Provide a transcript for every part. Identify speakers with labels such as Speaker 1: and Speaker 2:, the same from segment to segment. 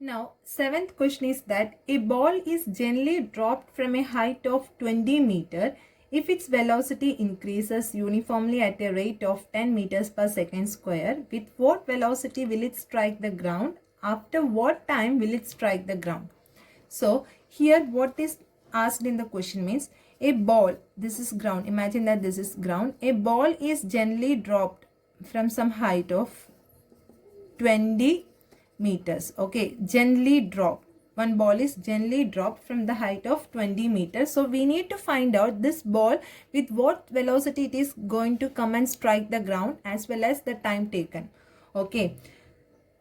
Speaker 1: Now, seventh question is that a ball is generally dropped from a height of 20 meter if its velocity increases uniformly at a rate of 10 meters per second square. With what velocity will it strike the ground? After what time will it strike the ground? So, here what is asked in the question means a ball, this is ground, imagine that this is ground, a ball is generally dropped from some height of 20 meters. Okay, gently dropped. One ball is gently dropped from the height of 20 meters. So we need to find out this ball with what velocity it is going to come and strike the ground as well as the time taken. Okay.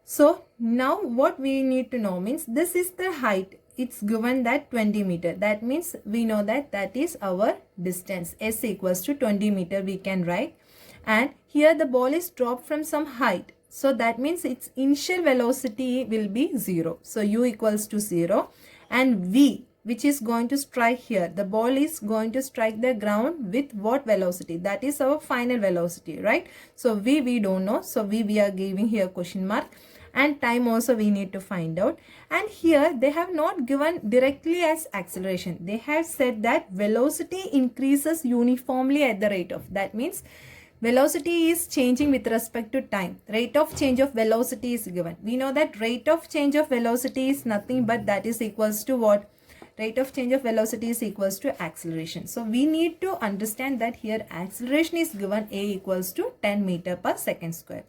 Speaker 1: So now what we need to know means this is the height. It's given that 20 meter. That means we know that that is our distance. S equals to 20 meter we can write. And here the ball is dropped from some height. So that means its initial velocity will be 0. So u equals to 0 and v which is going to strike here. The ball is going to strike the ground with what velocity? That is our final velocity, right? So v we don't know. So we are giving here question mark. And time also we need to find out. And here they have not given directly as acceleration. They have said that velocity increases uniformly at the rate of. That means velocity is changing with respect to time. Rate of change of velocity is given. We know that rate of change of velocity is nothing but that is equals to what? Rate of change of velocity is equals to acceleration. So we need to understand that here acceleration is given a equals to 10 meter per second square.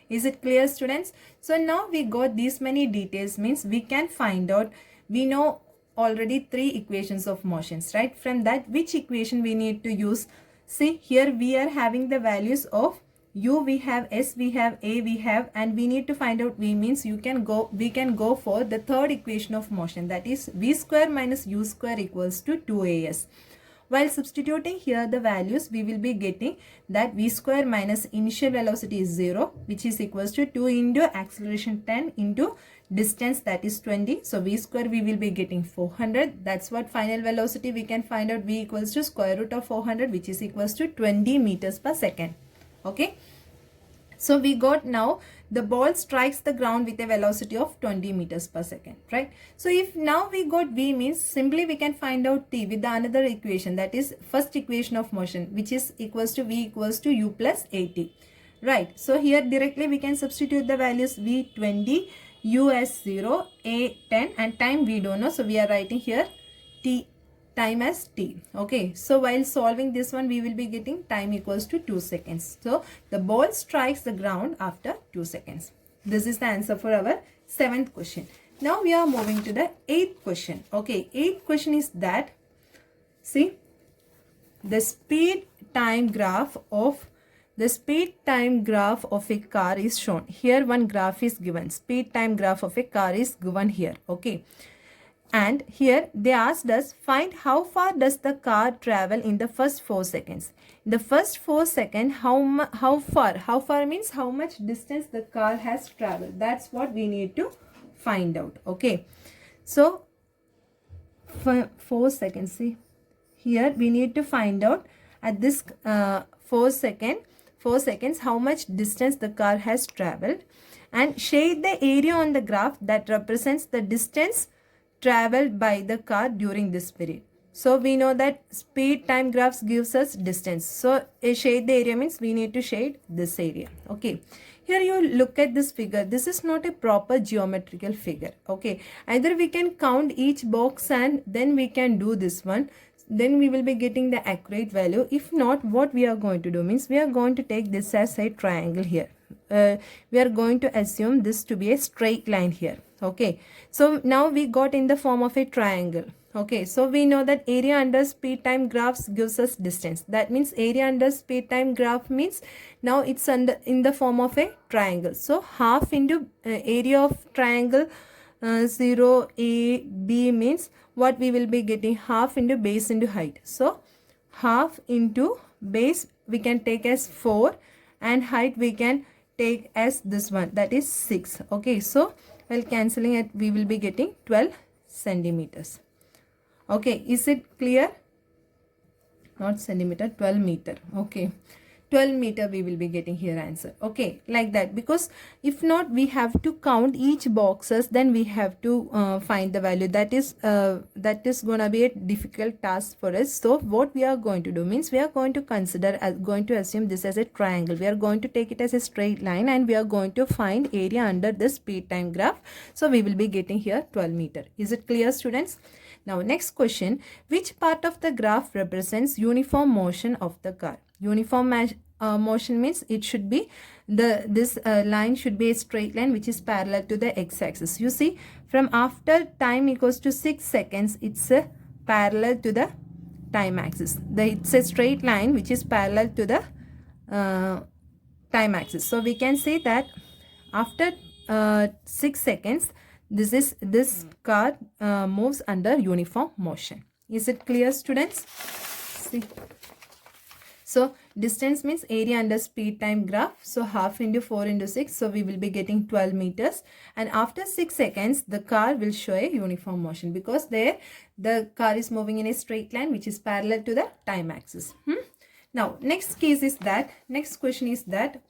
Speaker 1: Is it clear, students? So now we got these many details means we can find out. We know already 3 equations of motions, right? From that which equation we need to use? See, here we are having the values of u, we have s, we have a, we have, and we need to find out v means we can go for the third equation of motion, that is v square minus u square equals to 2as. While substituting here the values, we will be getting that v square minus initial velocity is 0, which is equals to 2 into acceleration 10 into distance, that is 20. So v square we will be getting 400. That's what final velocity we can find out. V equals to square root of 400, which is equals to 20 meters per second. Okay. So we got now the ball strikes the ground with a velocity of 20 meters per second, right? So if now we got v means simply we can find out t with the another equation, that is first equation of motion, which is equals to v equals to u plus at, right? So here directly we can substitute the values v 20, u as 0, a 10 and time we don't know. So we are writing here t time as t. Okay, so while solving this one we will be getting time equals to 2 seconds. So the ball strikes the ground after 2 seconds. This is the answer for our 7th question. Now we are moving to the 8th question. Okay, 8th question is that, see, the speed time graph of a car is shown. Here one graph is given. Speed time graph of a car is given here. Okay. And here they asked us find how far does the car travel in the first 4 seconds. In the first 4 seconds, how far means how much distance the car has traveled. That's what we need to find out. Okay. So for 4 seconds, see here we need to find out at this 4 seconds how much distance the car has traveled, and shade the area on the graph that represents the distance traveled by the car during this period. So we know that speed time graphs gives us distance. So a shade the area means we need to shade this area. Okay. Here you look at this figure. This is not a proper geometrical figure. Okay. Either we can count each box and then we can do this one. Then we will be getting the accurate value. If not, what we are going to do means we are going to take this as a triangle here. We are going to assume this to be a straight line here. Okay, so now we got in the form of a triangle. Okay, so we know that area under speed time graphs gives us distance. That means area under speed time graph means now it's in the form of a triangle. So half into area of triangle 0 a b means what we will be getting, half into base into height. So half into base we can take as 4 and height we can take as this one, that is 6. Okay, so while cancelling it we will be getting 12 centimeters. Okay, is it clear? Not centimeter, 12 meter. Okay, 12 meter we will be getting here answer. Okay, like that, because if not we have to count each boxes, then we have to find the value. That is gonna be a difficult task for us. So what we are going to do means we are going to consider as going to assume this as a triangle. We are going to take it as a straight line and we are going to find area under the speed time graph. So we will be getting here 12 meter. Is it clear, students? Now next question, which part of the graph represents uniform motion of the car? Uniform motion means it should be this line should be a straight line which is parallel to the x-axis. You see, from after time equals to 6 seconds, it's parallel to the time axis. It's a straight line which is parallel to the time axis. So we can say that after 6 seconds, this car moves under uniform motion. Is it clear, students? See. So distance means area under speed time graph. So half into 4 into 6. So we will be getting 12 meters. And after 6 seconds, the car will show a uniform motion because there the car is moving in a straight line which is parallel to the time axis. Now next question is that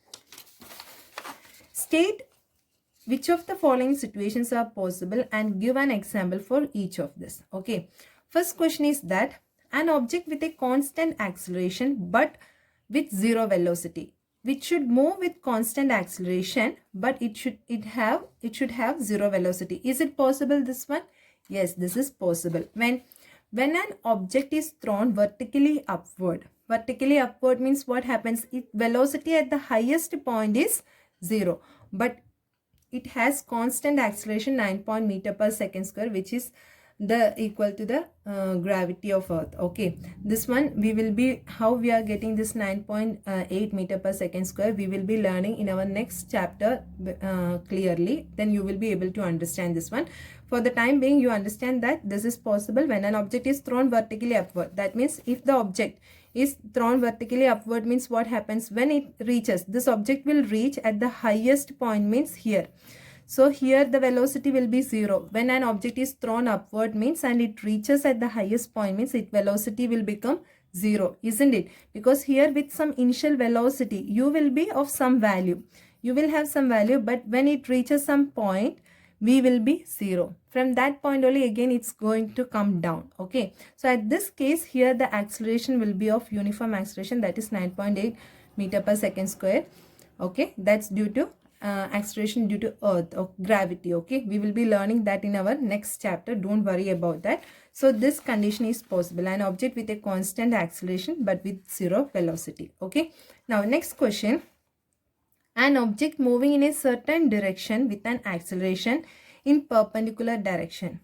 Speaker 1: state which of the following situations are possible and give an example for each of this. Okay. First question is that an object with a constant acceleration but with zero velocity, which should move with constant acceleration, but it should have zero velocity. Is it possible, this one? Yes, this is possible. When an object is thrown vertically upward means what happens? Velocity at the highest point is 0, but it has constant acceleration 9 meter per second square, which is equal to the gravity of Earth. Okay, this one we will be, how we are getting this 9.8 meter per second square, we will be learning in our next chapter clearly. Then you will be able to understand this one. For the time being, you understand that this is possible when an object is thrown vertically upward. That means if the object is thrown vertically upward means what happens? When it reaches, this object will reach at the highest point means here. So here the velocity will be 0. When an object is thrown upward means and it reaches at the highest point means its velocity will become 0, isn't it? Because here with some initial velocity, you will be of some value. You will have some value, but when it reaches some point, we will be 0. From that point only again it's going to come down. Okay. So at this case here the acceleration will be of uniform acceleration, that is 9.8 meter per second square. Okay. That's due to acceleration due to Earth or gravity. Okay, we will be learning that in our next chapter. Don't worry about that. So this condition is possible, an object with a constant acceleration but with 0 velocity. Okay, now next question, an object moving in a certain direction with an acceleration in perpendicular direction.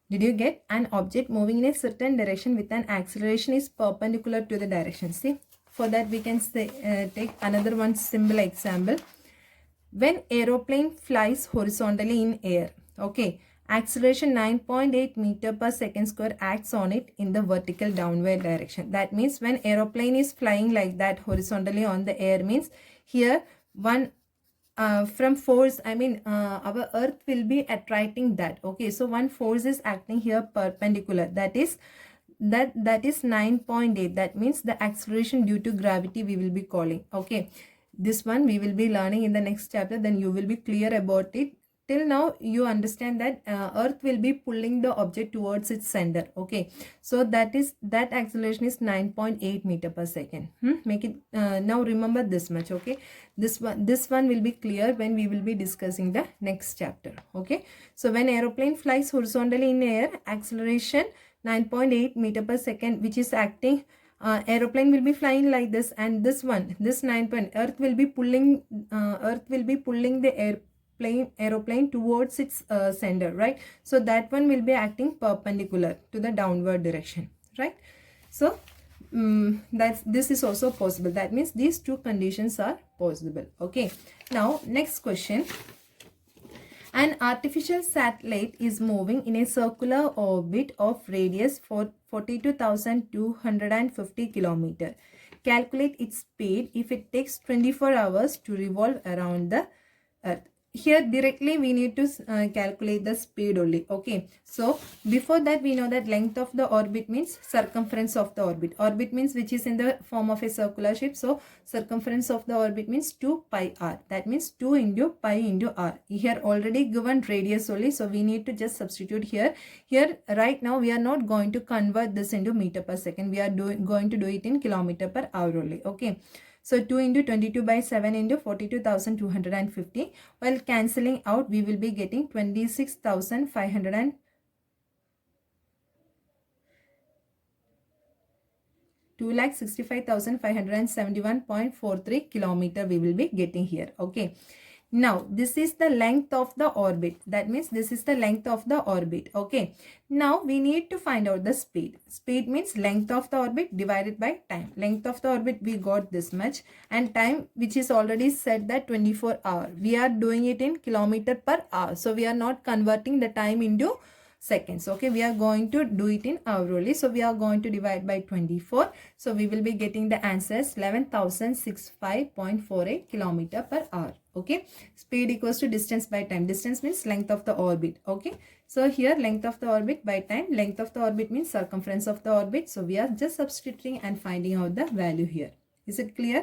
Speaker 1: Did you get? An object moving in a certain direction with an acceleration is perpendicular to the direction. See, for that we can say take another one simple example. When aeroplane flies horizontally in air, okay, acceleration 9.8 meter per second square acts on it in the vertical downward direction. That means when aeroplane is flying like that horizontally on the air means here one from force, I mean our earth will be attracting that. Okay, so one force is acting here perpendicular, that is 9.8. that means the acceleration due to gravity we will be calling. Okay, this one we will be learning in the next chapter, then you will be clear about it. Till now you understand that earth will be pulling the object towards its center. Okay, so that acceleration is 9.8 meter per second. Make it now remember this much. Okay, this one will be clear when we will be discussing the next chapter. Okay, so when aeroplane flies horizontally in air, acceleration 9.8 meter per second, which is acting, aeroplane will be flying like this, and this 9 earth will be pulling the aeroplane towards its center, right? So that one will be acting perpendicular to the downward direction, right? So this is also possible. That means these two conditions are possible. Okay, now next question. An artificial satellite is moving in a circular orbit of radius for 42,250 km. Calculate its speed if it takes 24 hours to revolve around the Earth. here directly we need to calculate the speed only. Okay, so before that we know that length of the orbit means circumference of the orbit. Orbit means which is in the form of a circular shape, so circumference of the orbit means 2 pi r. That means 2 into pi into r. Here already given radius only, so we need to just substitute here. Here right now we are not going to convert this into meter per second, we are going to do it in kilometer per hour only. Okay, so 2 into 22 by 7 into 42,250. While cancelling out, we will be getting 26,500 2,65,571.43 kilometer we will be getting here. Okay. Now, this is the length of the orbit. That means this is the length of the orbit. Okay. Now, we need to find out the speed. Speed means length of the orbit divided by time. Length of the orbit we got this much, and time which is already said that 24 hours. We are doing it in kilometer per hour. So, we are not converting the time into seconds. Okay, we are going to do it in hour only, so we are going to divide by 24, so we will be getting the answers 11,065.48 kilometer per hour. Okay, speed equals to distance by time. Distance means length of the orbit. Okay, so here length of the orbit by time. Length of the orbit means circumference of the orbit, so we are just substituting and finding out the value here. Is it clear?